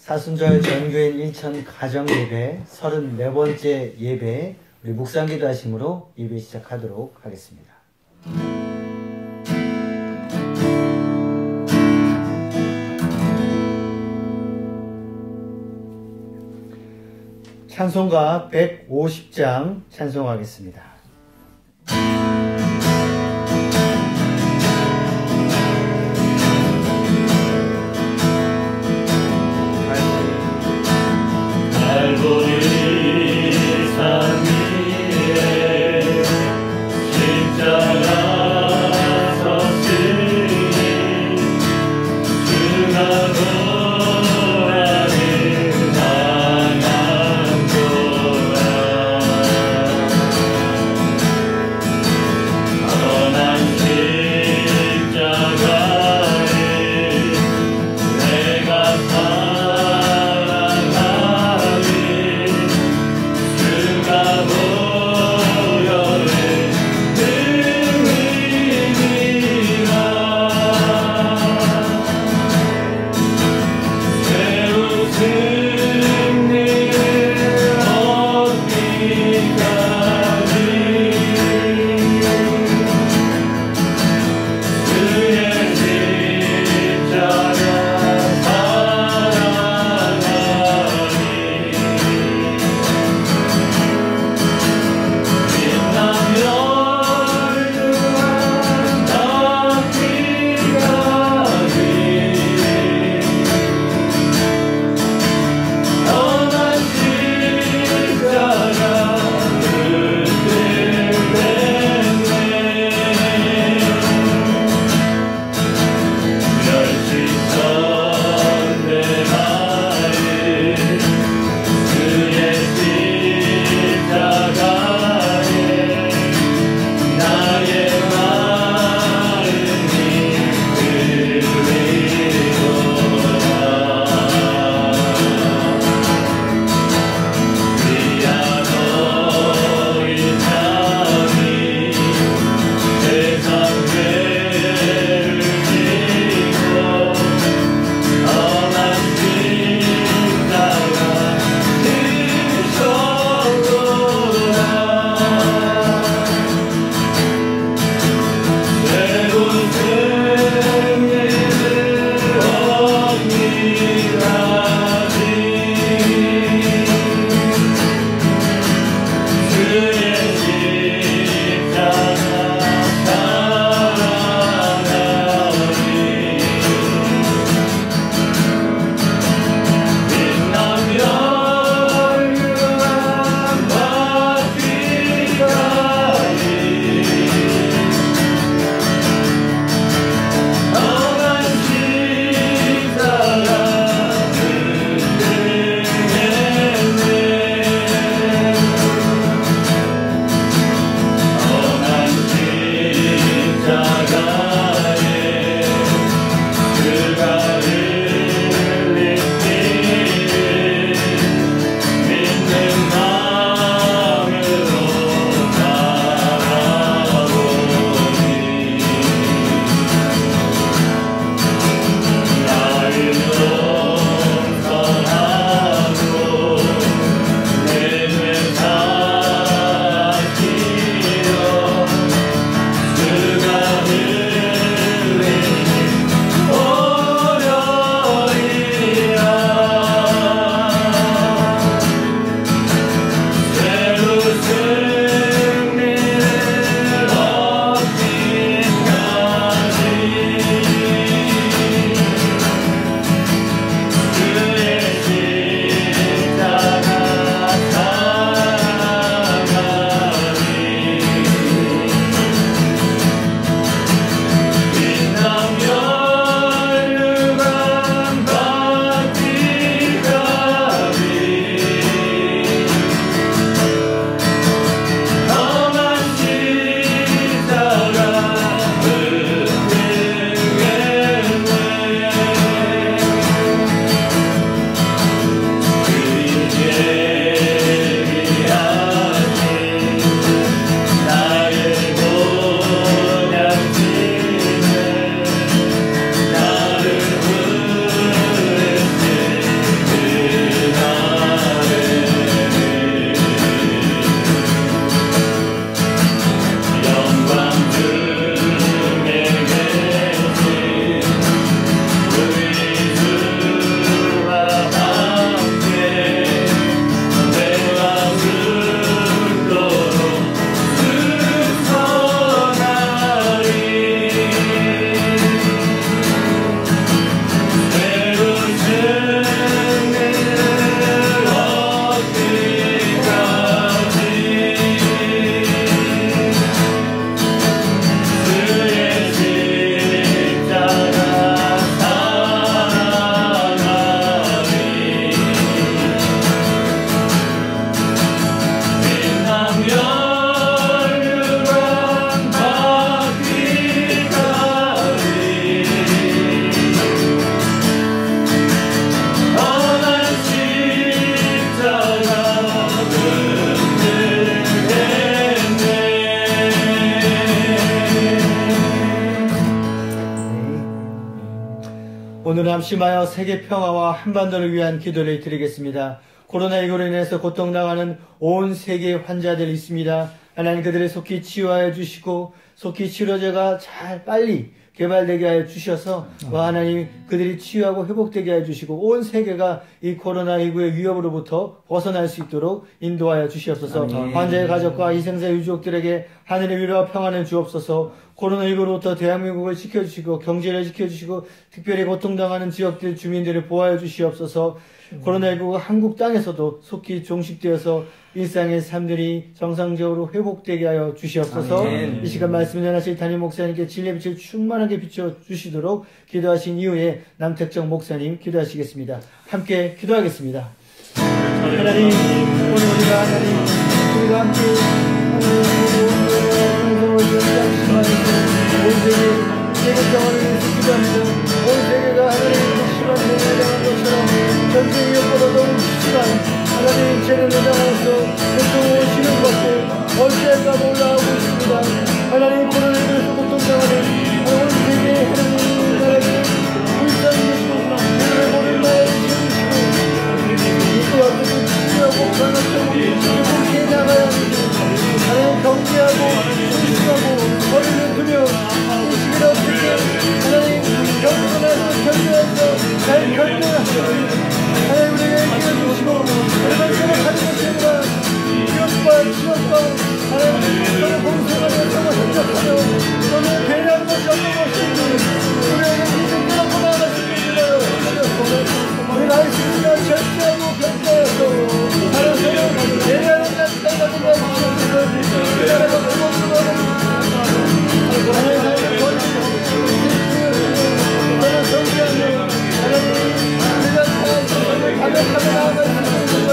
사순절 전교인 인천 가정예배 34번째 예배 우리 묵상기도 하심으로 예배 시작하도록 하겠습니다. 찬송가 150장 찬송하겠습니다. 오늘은 합심하여 세계 평화와 한반도를 위한 기도를 드리겠습니다. 코로나19로 인해서 고통당하는 온 세계 환자들이 있습니다. 하나님 그들을 속히 치유하여 주시고 속히 치료제가 잘 빨리 개발되게 하여 주셔서 하나님 그들이 치유하고 회복되게 하여 주시고 온 세계가 이 코로나19의 위협으로부터 벗어날 수 있도록 인도하여 주시옵소서. 환자의 가족과 희생자 유족들에게 하늘의 위로와 평안을 주옵소서. 코로나19로부터 대한민국을 지켜주시고 경제를 지켜주시고 특별히 고통당하는 지역들 주민들을 보호하여 주시옵소서. 코로나19가 한국 땅에서도 속히 종식되어서 일상의 삶들이 정상적으로 회복되게 하여 주시옵소서. 아멘. 이 시간 말씀 전하실 담임 목사님께 진리의 빛을 충만하게 비춰주시도록 기도하신 이후에 남택정 목사님 기도하시겠습니다. 함께 기도하겠습니다. 하나님, 오늘 우리가 함께 온 세계 평화를 위해서 기도합니다. 온 세계가 하나님의 심한 병에 당한 것처럼 전쟁이 여보다 너무 심한 하나님 죄를 당하여서 고통을 신음받고 얼죄까지 올라가고 있습니다. 하나님 코로나19에서 고통당하는 온 세계의 하나님 나라를 불쌍히 여기시고 우리를 모든 나라를 지어주시고 이와 같이 치유하고 강력하고 회복해 나가야 합니다. 하나님 경계하고 조심하고 머리를 두며 이 시기를 어떻게 하나님 경건해서 견뎌해서 잘 견뎌하시고 하나님 우리에게 기회주시고 우리만 생각하는 것이 아니라 기업과 하나님 서로 봉사하며 서로 협력하며 서로 배려하는 것이 어떤 것인지 우리에게 믿음 끊고 나아갈 수 있는 주시옵소서. 우리 나이스가 절제하고 견뎌해서 하나님 서로 배려하는 날까지 가지고 주시옵소서. 이 나라가 무엇으로 하나님 너는 성취하며 하나님 우리가 가격하며 나아갈 수 있는 것을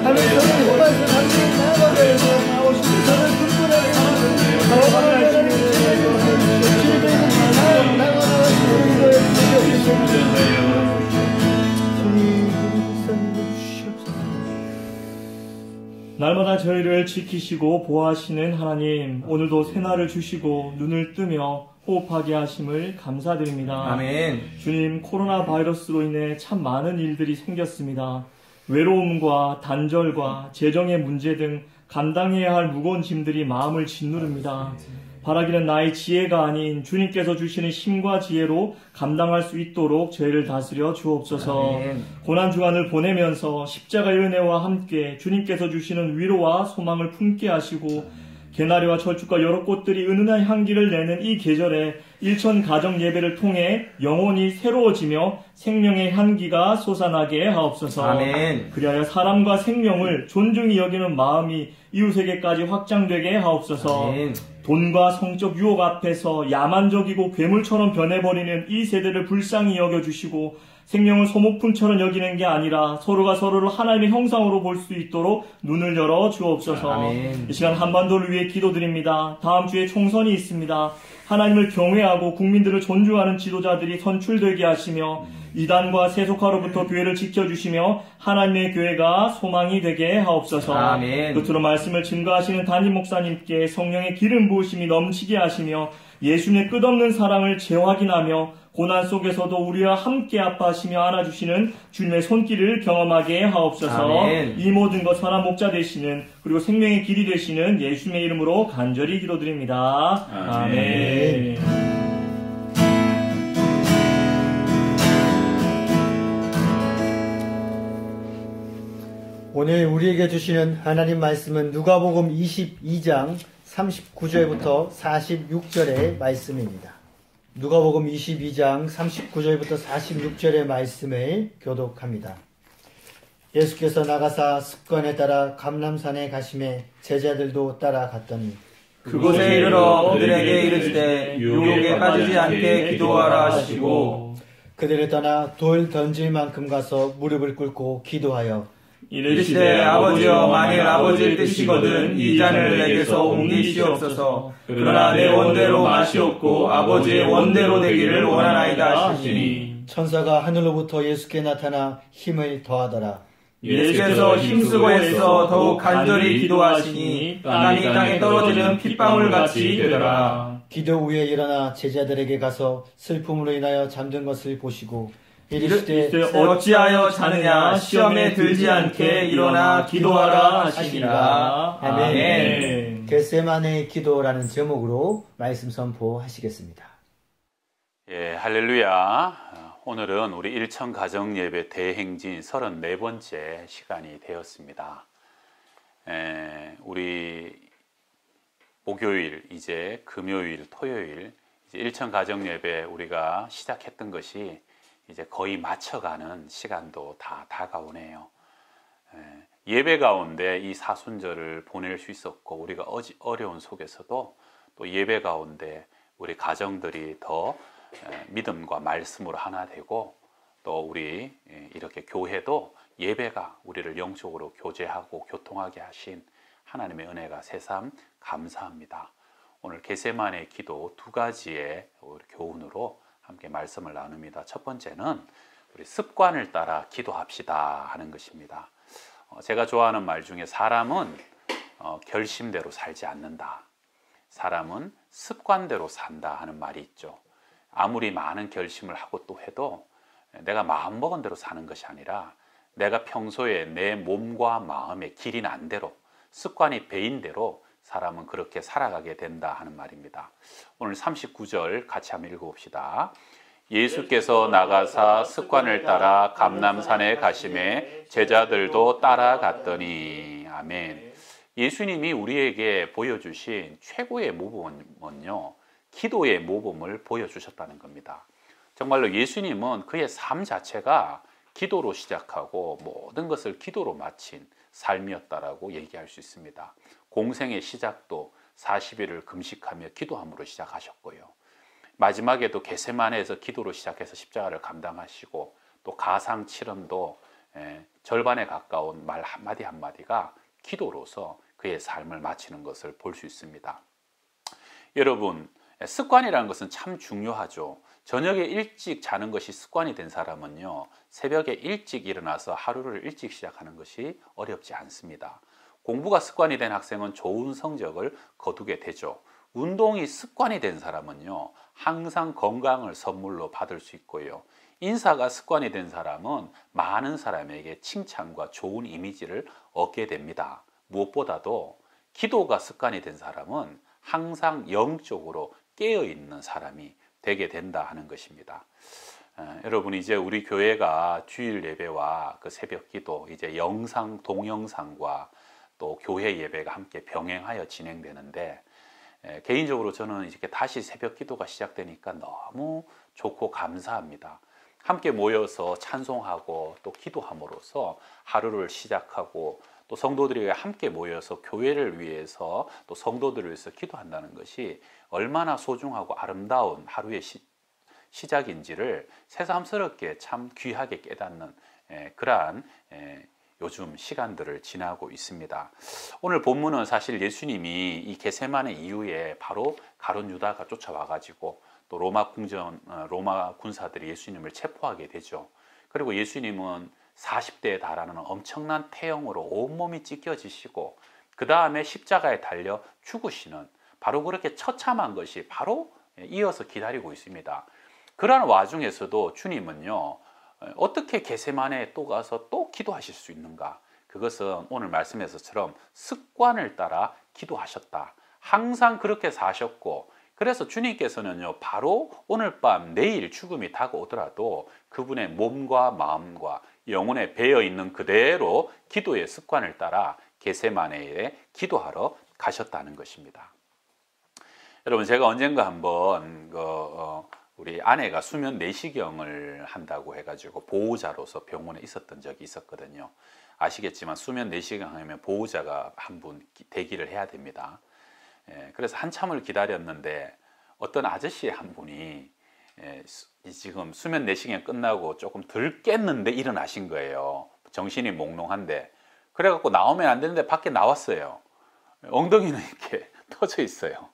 하나님 저는 호반에서 당신이 나아가게 해서 저는 불끈하게 나아가는 지혜를 나아갈 수 있는 거에 주시옵소서. 날마다 저희를 지키시고 보호하시는 하나님, 오늘도 새날을 주시고 눈을 뜨며 호흡하게 하심을 감사드립니다. 아멘. 주님, 코로나 바이러스로 인해 참 많은 일들이 생겼습니다. 외로움과 단절과 재정의 문제 등 감당해야 할 무거운 짐들이 마음을 짓누릅니다. 바라기는 나의 지혜가 아닌 주님께서 주시는 힘과 지혜로 감당할 수 있도록 저희를 다스려 주옵소서. 아멘. 고난주간을 보내면서 십자가의 은혜와 함께 주님께서 주시는 위로와 소망을 품게 하시고 개나리와 철쭉과 여러 꽃들이 은은한 향기를 내는 이 계절에 일천 가정 예배를 통해 영혼이 새로워지며 생명의 향기가 솟아나게 하옵소서. 아멘. 그리하여 사람과 생명을 존중히 여기는 마음이 이웃에게까지 확장되게 하옵소서. 아멘. 돈과 성적 유혹 앞에서 야만적이고 괴물처럼 변해버리는 이 세대를 불쌍히 여겨주시고 생명을 소모품처럼 여기는 게 아니라 서로가 서로를 하나님의 형상으로 볼 수 있도록 눈을 열어 주옵소서. 아멘. 이 시간 한반도를 위해 기도드립니다. 다음 주에 총선이 있습니다. 하나님을 경외하고 국민들을 존중하는 지도자들이 선출되게 하시며 이단과 세속화로부터 교회를 지켜주시며 하나님의 교회가 소망이 되게 하옵소서. 아멘. 끝으로 말씀을 증거하시는 담임 목사님께 성령의 기름 부으심이 넘치게 하시며 예수님의 끝없는 사랑을 재확인하며 고난 속에서도 우리와 함께 아파하시며 안아주시는 주님의 손길을 경험하게 하옵소서. 아멘. 이 모든 것 선한 목자 되시는 그리고 생명의 길이 되시는 예수님의 이름으로 간절히 기도드립니다. 아멘. 오늘 우리에게 주시는 하나님 말씀은 누가복음 22장 39절부터 46절의 말씀입니다. 누가복음 22장 39절부터 46절의 말씀을 교독합니다. 예수께서 나가사 습관에 따라 감람산에 가심에 제자들도 따라갔더니 그곳에 이르러 그들에게 이르시되 유혹에 빠지지 않게 기도하라 하시고 그들을 떠나 돌 던질 만큼 가서 무릎을 꿇고 기도하여 이르시되 아버지여 만일 아버지의 뜻이거든 이 잔을 내게서 옮기시옵소서. 그러나 내 원대로 마시옵고 아버지의 원대로 되기를 원하나이다 하시니 천사가 하늘로부터 예수께 나타나 힘을 더하더라. 예수께서 힘쓰고 애써 더욱 간절히 기도하시니 땀이 땅에 떨어지는 핏방울같이 되더라. 기도 후에 일어나 제자들에게 가서 슬픔으로 인하여 잠든 것을 보시고 이르시되 어찌하여 자느냐 시험에 들지 않게 일어나 기도하라 하시니라. 아멘. 겟세마네의 기도라는 제목으로 말씀 선포하시겠습니다. 예, 할렐루야. 오늘은 우리 일천 가정 예배 대행진 34번째 시간이 되었습니다. 우리 목요일, 이제 금요일, 토요일, 이제 일천 가정 예배 우리가 시작했던 것이 이제 거의 맞춰가는 시간도 다 다가오네요. 예배 가운데 이 사순절을 보낼 수 있었고, 우리가 어려운 속에서도 또 예배 가운데 우리 가정들이 더 믿음과 말씀으로 하나 되고, 또 우리 이렇게 교회도 예배가 우리를 영적으로 교제하고 교통하게 하신 하나님의 은혜가 새삼 감사합니다. 오늘 겟세마네 기도 두 가지의 교훈으로 함께 말씀을 나눕니다. 첫 번째는 우리 습관을 따라 기도합시다 하는 것입니다. 제가 좋아하는 말 중에 사람은 결심대로 살지 않는다. 사람은 습관대로 산다 하는 말이 있죠. 아무리 많은 결심을 하고 또 해도 내가 마음먹은 대로 사는 것이 아니라 내가 평소에 내 몸과 마음의 길이 난 대로, 습관이 배인 대로 사람은 그렇게 살아가게 된다 하는 말입니다. 오늘 39절 같이 한번 읽어봅시다. 예수께서 나가사 습관을 따라 감람산에 가심에 제자들도 따라갔더니. 아멘. 예수님이 우리에게 보여주신 최고의 모범은요, 기도의 모범을 보여주셨다는 겁니다. 정말로 예수님은 그의 삶 자체가 기도로 시작하고 모든 것을 기도로 마친 삶이었다라고 얘기할 수 있습니다. 공생의 시작도 40일을 금식하며 기도함으로 시작하셨고요. 마지막에도 겟세마네에서 기도로 시작해서 십자가를 감당하시고, 또 가상칠언도 절반에 가까운 말 한마디 한마디가 기도로서 그의 삶을 마치는 것을 볼 수 있습니다. 여러분, 습관이라는 것은 참 중요하죠. 저녁에 일찍 자는 것이 습관이 된 사람은요, 새벽에 일찍 일어나서 하루를 일찍 시작하는 것이 어렵지 않습니다. 공부가 습관이 된 학생은 좋은 성적을 거두게 되죠. 운동이 습관이 된 사람은요, 항상 건강을 선물로 받을 수 있고요. 인사가 습관이 된 사람은 많은 사람에게 칭찬과 좋은 이미지를 얻게 됩니다. 무엇보다도 기도가 습관이 된 사람은 항상 영적으로 깨어있는 사람이 되게 된다 하는 것입니다. 여러분, 이제 우리 교회가 주일 예배와 그 새벽 기도, 이제 영상, 동영상과 또 교회 예배가 함께 병행하여 진행되는데, 개인적으로 저는 이렇게 다시 새벽 기도가 시작되니까 너무 좋고 감사합니다. 함께 모여서 찬송하고 또 기도함으로써 하루를 시작하고, 또 성도들이 함께 모여서 교회를 위해서 또 성도들을 위해서 기도한다는 것이 얼마나 소중하고 아름다운 하루의 시작인지를 새삼스럽게 참 귀하게 깨닫는 그러한 요즘 시간들을 지나고 있습니다. 오늘 본문은 사실 예수님이 이 겟세마네 이후에 바로 가룟 유다가 쫓아와가지고 또 로마 군사들이 예수님을 체포하게 되죠. 그리고 예수님은 40대에 달하는 엄청난 태형으로 온몸이 찢겨지시고, 그 다음에 십자가에 달려 죽으시는, 바로 그렇게 처참한 것이 바로 이어서 기다리고 있습니다. 그러한 와중에서도 주님은요, 어떻게 겟세마네에 또 가서 또 기도하실 수 있는가? 그것은 오늘 말씀에서처럼 습관을 따라 기도하셨다. 항상 그렇게 사셨고, 그래서 주님께서는요, 바로 오늘 밤 내일 죽음이 다가오더라도 그분의 몸과 마음과 영혼에 배어 있는 그대로 기도의 습관을 따라 겟세마네에 기도하러 가셨다는 것입니다. 여러분, 제가 언젠가 한번 우리 아내가 수면 내시경을 한다고 해가지고 보호자로서 병원에 있었던 적이 있었거든요. 아시겠지만 수면 내시경 하면 보호자가 한 분 대기를 해야 됩니다. 그래서 한참을 기다렸는데 어떤 아저씨 한 분이 지금 수면 내시경 끝나고 조금 덜 깼는데 일어나신 거예요. 정신이 몽롱한데. 그래갖고 나오면 안 되는데 밖에 나왔어요. 엉덩이는 이렇게 터져 있어요.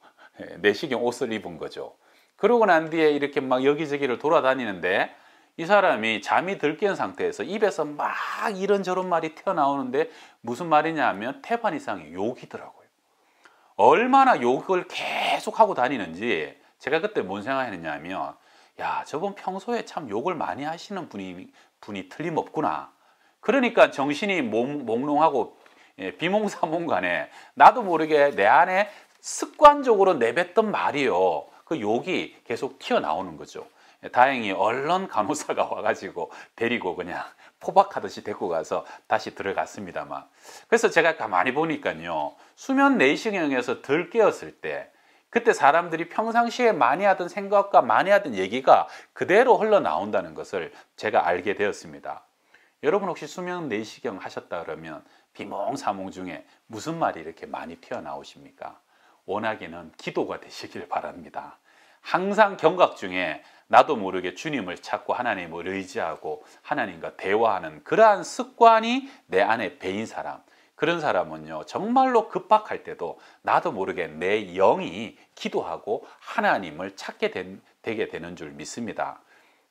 내시경 옷을 입은 거죠. 그러고 난 뒤에 이렇게 막 여기저기를 돌아다니는데 이 사람이 잠이 들 깬 상태에서 입에서 막 이런저런 말이 튀어나오는데 무슨 말이냐 하면 태반 이상의 욕이더라고요. 얼마나 욕을 계속 하고 다니는지 제가 그때 뭔 생각했느냐 하면, 야, 저분 평소에 참 욕을 많이 하시는 분이 틀림없구나. 그러니까 정신이 몽롱하고 비몽사몽간에 나도 모르게 내 안에 습관적으로 내뱉던 말이요, 그 욕이 계속 튀어나오는 거죠. 다행히 얼른 간호사가 와가지고 데리고 그냥 포박하듯이 데리고 가서 다시 들어갔습니다만, 그래서 제가 가만히 보니까요, 수면 내시경에서 덜 깨었을 때 그때 사람들이 평상시에 많이 하던 생각과 많이 하던 얘기가 그대로 흘러나온다는 것을 제가 알게 되었습니다. 여러분 혹시 수면 내시경 하셨다 그러면 비몽사몽 중에 무슨 말이 이렇게 많이 튀어나오십니까? 원하기는 기도가 되시길 바랍니다. 항상 경각 중에 나도 모르게 주님을 찾고 하나님을 의지하고 하나님과 대화하는 그러한 습관이 내 안에 배인 사람, 그런 사람은요, 정말로 급박할 때도 나도 모르게 내 영이 기도하고 하나님을 찾게 되게 되는 줄 믿습니다.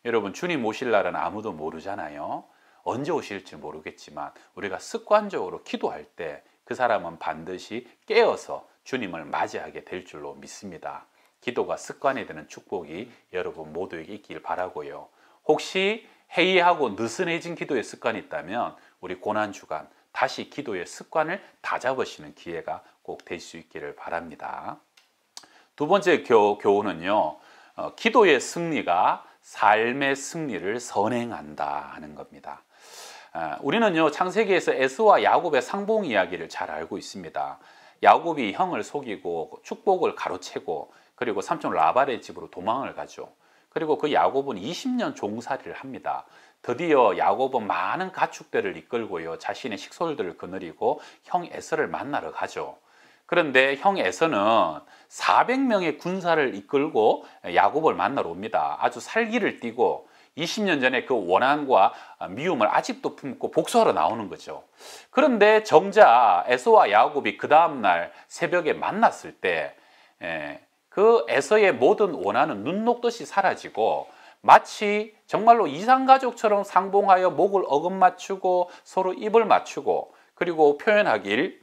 여러분, 주님 오실 날은 아무도 모르잖아요. 언제 오실지 모르겠지만 우리가 습관적으로 기도할 때 그 사람은 반드시 깨어서 주님을 맞이하게 될 줄로 믿습니다. 기도가 습관이 되는 축복이 여러분 모두에게 있길 바라고요. 혹시 해이하고 느슨해진 기도의 습관이 있다면 우리 고난주간 다시 기도의 습관을 다잡으시는 기회가 꼭 될 수 있기를 바랍니다. 두 번째 교훈은요, 기도의 승리가 삶의 승리를 선행한다 하는 겁니다. 우리는요, 창세기에서 에서와 야곱의 상봉 이야기를 잘 알고 있습니다. 야곱이 형을 속이고 축복을 가로채고 그리고 삼촌 라발의 집으로 도망을 가죠. 그리고 그 야곱은 20년 종살이를 합니다. 드디어 야곱은 많은 가축들을 이끌고요, 자신의 식솔들을 거느리고 형 에서를 만나러 가죠. 그런데 형 에서는 400명의 군사를 이끌고 야곱을 만나러 옵니다. 아주 살기를 띠고 20년 전에 그 원한과 미움을 아직도 품고 복수하러 나오는 거죠. 그런데 정작 에서와 야곱이 그 다음날 새벽에 만났을 때 그 에서의 모든 원한은 눈 녹듯이 사라지고 마치 정말로 이상가족처럼 상봉하여 목을 어긋맞추고 서로 입을 맞추고, 그리고 표현하길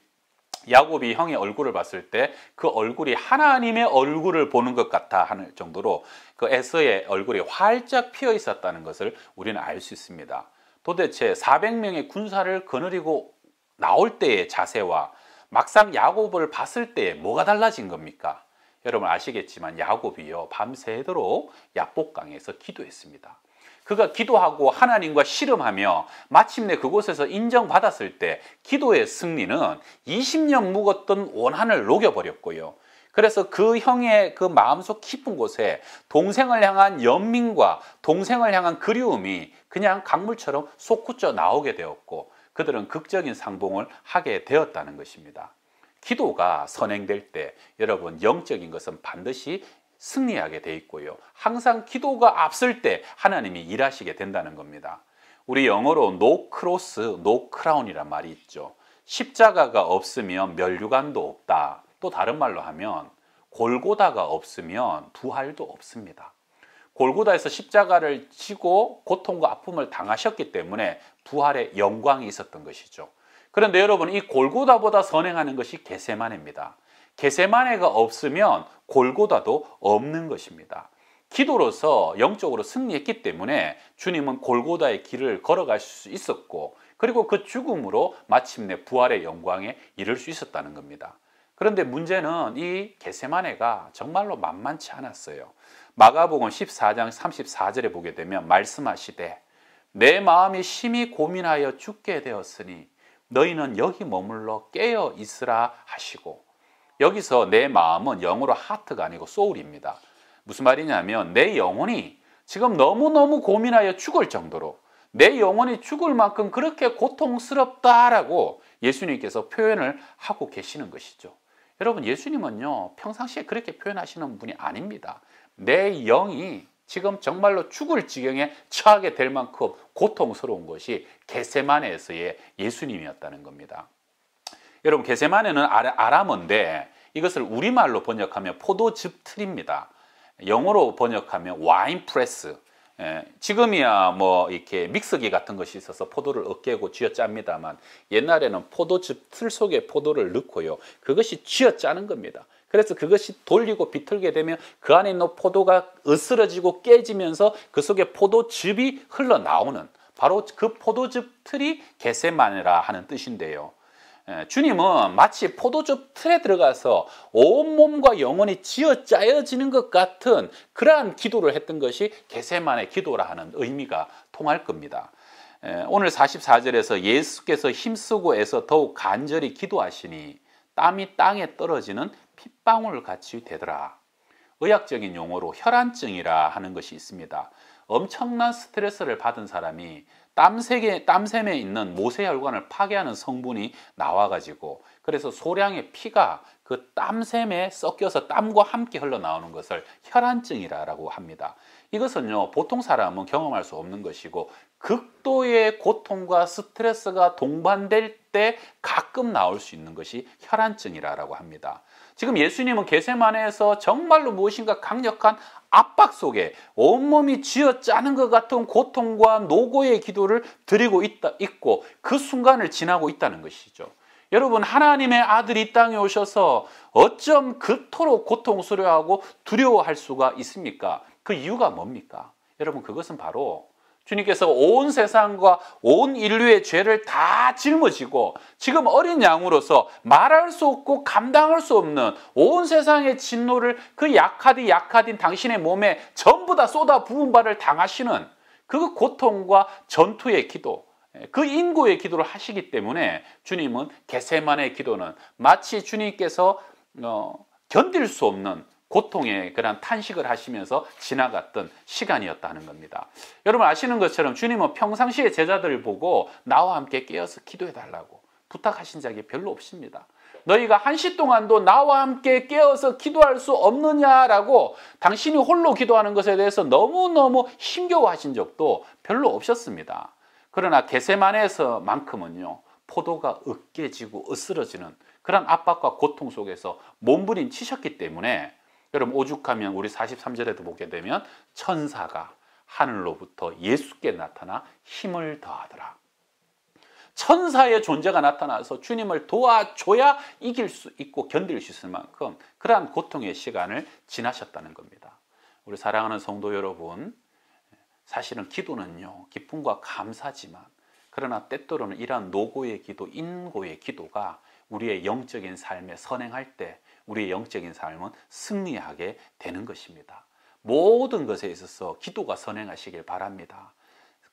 야곱이 형의 얼굴을 봤을 때 그 얼굴이 하나님의 얼굴을 보는 것 같아 하는 정도로 그 에서의 얼굴이 활짝 피어 있었다는 것을 우리는 알 수 있습니다. 도대체 400명의 군사를 거느리고 나올 때의 자세와 막상 야곱을 봤을 때 뭐가 달라진 겁니까? 여러분 아시겠지만 야곱이요, 밤새도록 야복강에서 기도했습니다. 그가 기도하고 하나님과 씨름하며 마침내 그곳에서 인정받았을 때 기도의 승리는 20년 묵었던 원한을 녹여버렸고요. 그래서 그 형의 그 마음속 깊은 곳에 동생을 향한 연민과 동생을 향한 그리움이 그냥 강물처럼 솟구쳐 나오게 되었고, 그들은 극적인 상봉을 하게 되었다는 것입니다. 기도가 선행될 때 여러분, 영적인 것은 반드시 승리하게 돼 있고요, 항상 기도가 앞설 때 하나님이 일하시게 된다는 겁니다. 우리 영어로 no cross, no crown이란 말이 있죠. 십자가가 없으면 면류관도 없다. 또 다른 말로 하면 골고다가 없으면 부활도 없습니다. 골고다에서 십자가를 지고 고통과 아픔을 당하셨기 때문에 부활의 영광이 있었던 것이죠. 그런데 여러분, 이 골고다보다 선행하는 것이 겟세마네입니다. 겟세마네가 없으면 골고다도 없는 것입니다. 기도로서 영적으로 승리했기 때문에 주님은 골고다의 길을 걸어갈 수 있었고, 그리고 그 죽음으로 마침내 부활의 영광에 이를 수 있었다는 겁니다. 그런데 문제는 이 겟세마네가 정말로 만만치 않았어요. 마가복음 14장 34절에 보게 되면 말씀하시되 내 마음이 심히 고민하여 죽게 되었으니 너희는 여기 머물러 깨어 있으라 하시고, 여기서 내 마음은 영어로 하트가 아니고 소울입니다. 무슨 말이냐면 내 영혼이 지금 너무너무 고민하여 죽을 정도로, 내 영혼이 죽을 만큼 그렇게 고통스럽다라고 예수님께서 표현을 하고 계시는 것이죠. 여러분, 예수님은요, 평상시에 그렇게 표현하시는 분이 아닙니다. 내 영이 지금 정말로 죽을 지경에 처하게 될 만큼 고통스러운 것이 겟세마네에서의 예수님이었다는 겁니다. 여러분, 겟세마네는 아람어인데 이것을 우리말로 번역하면 포도즙 틀입니다. 영어로 번역하면 와인 프레스, 지금이야 뭐 이렇게 믹서기 같은 것이 있어서 포도를 으깨고 쥐어짭니다만 옛날에는 포도즙 틀 속에 포도를 넣고요. 그것이 쥐어짜는 겁니다. 그래서 그것이 돌리고 비틀게 되면 그 안에 있는 포도가 으스러지고 깨지면서 그 속에 포도즙이 흘러나오는 바로 그 포도즙 틀이 겟세마네라 하는 뜻인데요. 주님은 마치 포도즙 틀에 들어가서 온몸과 영혼이 쥐어짜여지는 것 같은 그러한 기도를 했던 것이 겟세마네 기도라 하는 의미가 통할 겁니다. 오늘 44절에서 예수께서 힘쓰고 애써 더욱 간절히 기도하시니 땀이 땅에 떨어지는 핏방울 같이 되더라. 의학적인 용어로 혈안증이라 하는 것이 있습니다. 엄청난 스트레스를 받은 사람이 땀샘에 있는 모세혈관을 파괴하는 성분이 나와가지고 그래서 소량의 피가 그 땀샘에 섞여서 땀과 함께 흘러나오는 것을 혈안증이라고 합니다. 이것은요 보통 사람은 경험할 수 없는 것이고 극도의 고통과 스트레스가 동반될 때 가끔 나올 수 있는 것이 혈안증이라고 합니다. 지금 예수님은 겟세마네에서 정말로 무엇인가 강력한 압박 속에 온몸이 쥐어짜는 것 같은 고통과 노고의 기도를 드리고 있고 그 순간을 지나고 있다는 것이죠. 여러분, 하나님의 아들이 이 땅에 오셔서 어쩜 그토록 고통스러워하고 두려워할 수가 있습니까? 그 이유가 뭡니까? 여러분, 그것은 바로 주님께서 온 세상과 온 인류의 죄를 다 짊어지고 지금 어린 양으로서 말할 수 없고 감당할 수 없는 온 세상의 진노를 그 약하디 당신의 몸에 전부 다 쏟아 부은 바를 당하시는 그 고통과 전투의 기도, 그 인고의 기도를 하시기 때문에 주님은 겟세마네 기도는 마치 주님께서 견딜 수 없는 고통의 그런 탄식을 하시면서 지나갔던 시간이었다는 겁니다. 여러분 아시는 것처럼 주님은 평상시에 제자들을 보고 나와 함께 깨어서 기도해달라고 부탁하신 적이 별로 없습니다. 너희가 한시 동안도 나와 함께 깨어서 기도할 수 없느냐라고 당신이 홀로 기도하는 것에 대해서 너무너무 힘겨워하신 적도 별로 없었습니다. 그러나 겟세마네에서만큼은요 포도가 으깨지고 으스러지는 그런 압박과 고통 속에서 몸부림치셨기 때문에 여러분 오죽하면 우리 43절에도 보게 되면 천사가 하늘로부터 예수께 나타나 힘을 더하더라. 천사의 존재가 나타나서 주님을 도와줘야 이길 수 있고 견딜 수 있을 만큼 그러한 고통의 시간을 지나셨다는 겁니다. 우리 사랑하는 성도 여러분, 사실은 기도는요 기쁨과 감사지만 그러나 때때로는 이러한 노고의 기도, 인고의 기도가 우리의 영적인 삶에 선행할 때 우리의 영적인 삶은 승리하게 되는 것입니다. 모든 것에 있어서 기도가 선행하시길 바랍니다.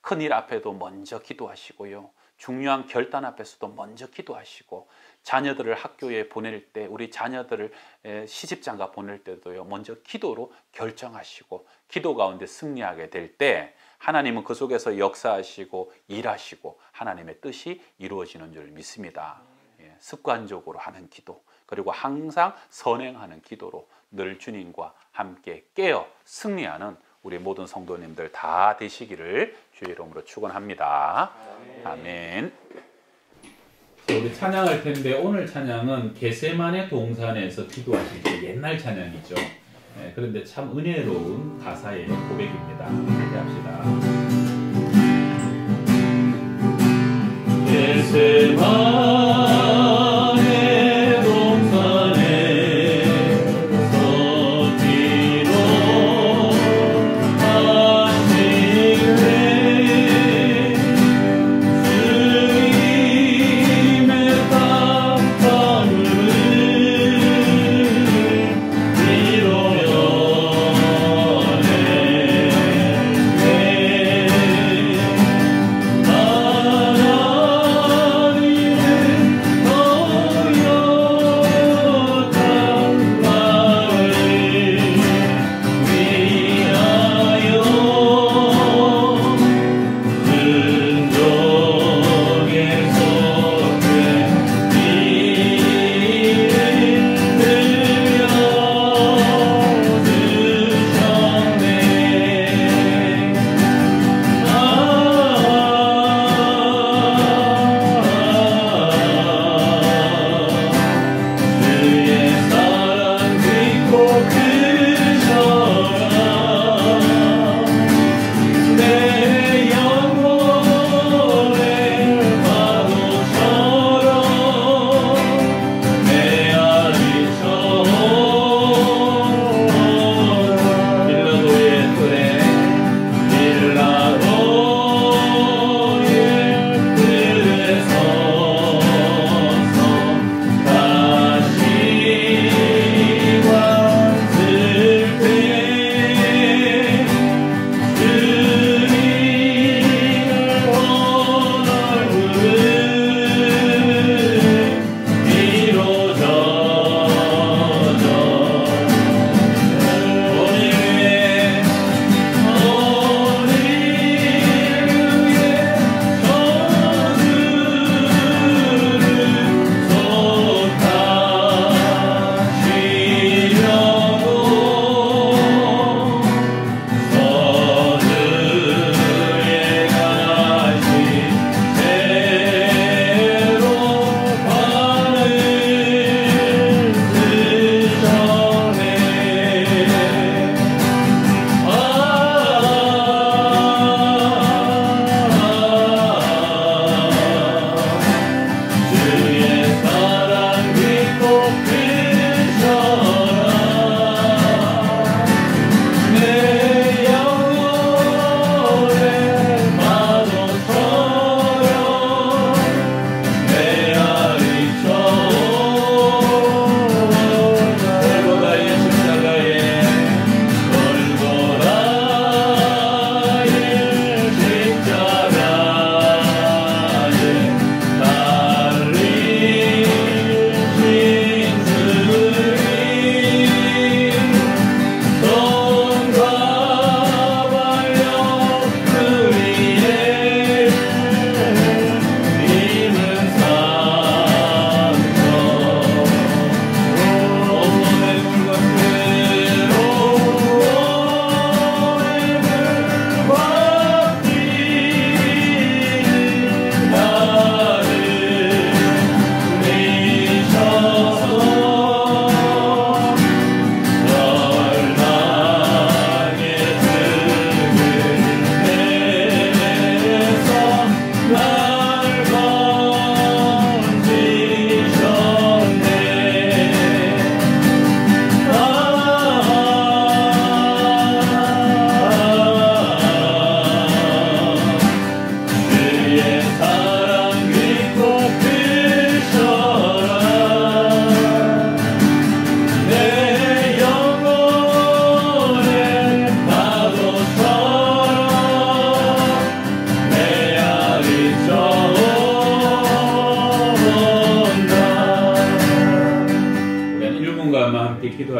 큰일 앞에도 먼저 기도하시고요. 중요한 결단 앞에서도 먼저 기도하시고 자녀들을 학교에 보낼 때 우리 자녀들을 시집장가 보낼 때도요 먼저 기도로 결정하시고 기도 가운데 승리하게 될 때 하나님은 그 속에서 역사하시고 일하시고 하나님의 뜻이 이루어지는 줄 믿습니다. 습관적으로 하는 기도 그리고 항상 선행하는 기도로 늘 주님과 함께 깨어 승리하는 우리 모든 성도님들 다 되시기를 주의 이름으로 축원합니다. 아멘. 우리 찬양할 텐데 오늘 찬양은 겟세마네 동산에서 기도하실 때 옛날 찬양이죠. 그런데 참 은혜로운 가사의 고백입니다. 함께 합시다. 겟세마네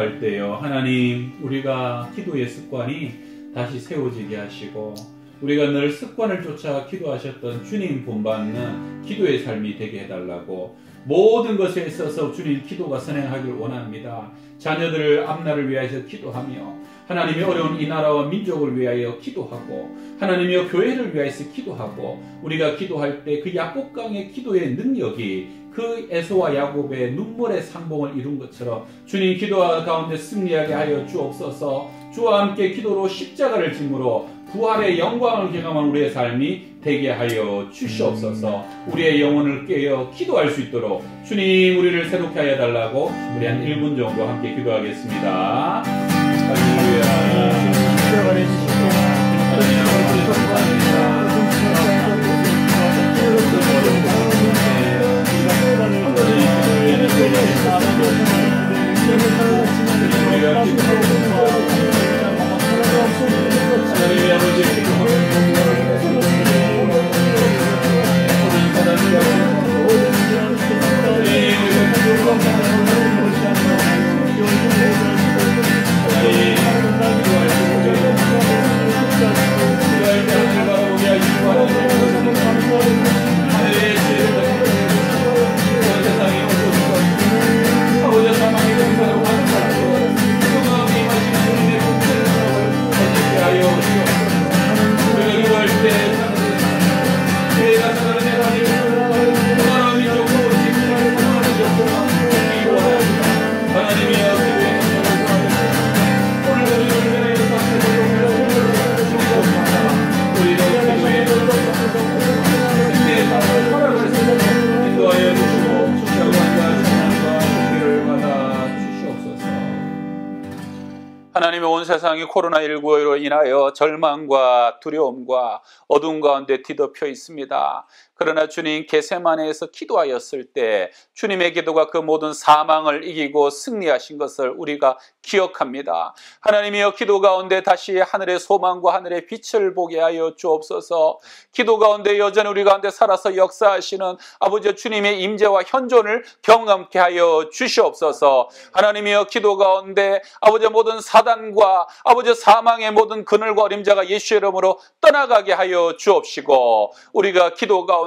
기도할 때요, 하나님, 우리가 기도의 습관이 다시 세워지게 하시고 우리가 늘 습관을 쫓아 기도하셨던 주님 본받는 기도의 삶이 되게 해달라고, 모든 것에 있어서 주님 기도가 선행하길 원합니다. 자녀들을 앞날을 위하여서 기도하며, 하나님이 어려운 이 나라와 민족을 위하여 기도하고, 하나님이 교회를 위하여서 기도하고, 우리가 기도할 때 그 야복강의 기도의 능력이 그 에서와 야곱의 눈물의 상봉을 이룬 것처럼 주님 기도 가운데 승리하게 하여 주옵소서. 주와 함께 기도로 십자가를 짐으로 부활의 영광을 경험한 우리의 삶이 되게 하여 주시옵소서. 우리의 영혼을 깨어 기도할 수 있도록 주님 우리를 새롭게 하여 달라고 우리 한 1분 정도 함께 기도하겠습니다. 할렐루야. 하나님의 온 세상이 코로나19로 인하여 절망과 두려움과 어두운 가운데 뒤덮여 있습니다. 그러나 주님 겟세마네에서 기도하였을 때 주님의 기도가 그 모든 사망을 이기고 승리하신 것을 우리가 기억합니다. 하나님이여, 기도 가운데 다시 하늘의 소망과 하늘의 빛을 보게 하여 주옵소서. 기도 가운데 여전히 우리 가운데 살아서 역사하시는 아버지 주님의 임재와 현존을 경험케 하여 주시옵소서. 하나님이여, 기도 가운데 아버지 모든 사단과 아버지 사망의 모든 그늘과 어림자가 예수의 이름으로 떠나가게 하여 주옵시고, 우리가 기도 가운데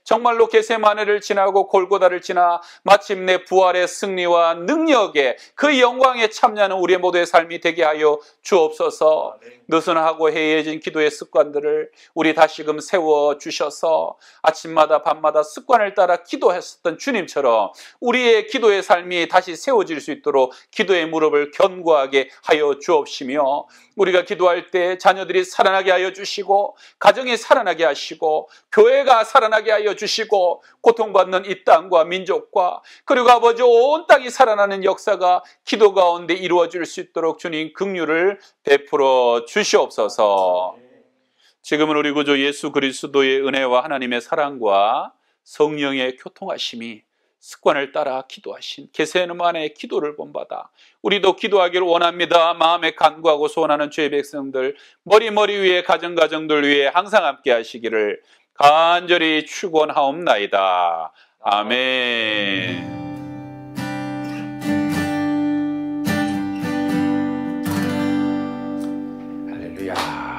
정말로 겟세마네를 지나고 골고다를 지나 마침내 부활의 승리와 능력에 그 영광에 참여하는 우리의 모두의 삶이 되게 하여 주옵소서. 느슨하고 해이해진 기도의 습관들을 우리 다시금 세워주셔서 아침마다 밤마다 습관을 따라 기도했었던 주님처럼 우리의 기도의 삶이 다시 세워질 수 있도록 기도의 무릎을 견고하게 하여 주옵시며, 우리가 기도할 때 자녀들이 살아나게 하여 주시고, 가정이 살아나게 하시고, 교회가 살아나게 하여 주시고, 고통받는 이 땅과 민족과 그리고 아버지 온 땅이 살아나는 역사가 기도 가운데 이루어질 수 있도록 주님 긍휼을 베풀어 주시옵소서. 지금은 우리 구주 예수 그리스도의 은혜와 하나님의 사랑과 성령의 교통하심이 습관을 따라 기도하신 겟세마네의 기도를 본받아 우리도 기도하기를 원합니다. 마음에 간구하고 소원하는 주의 백성들, 머리 위에 가정들 위에 항상 함께 하시기를 간절히 축원하옵나이다. 아멘. 할렐루야.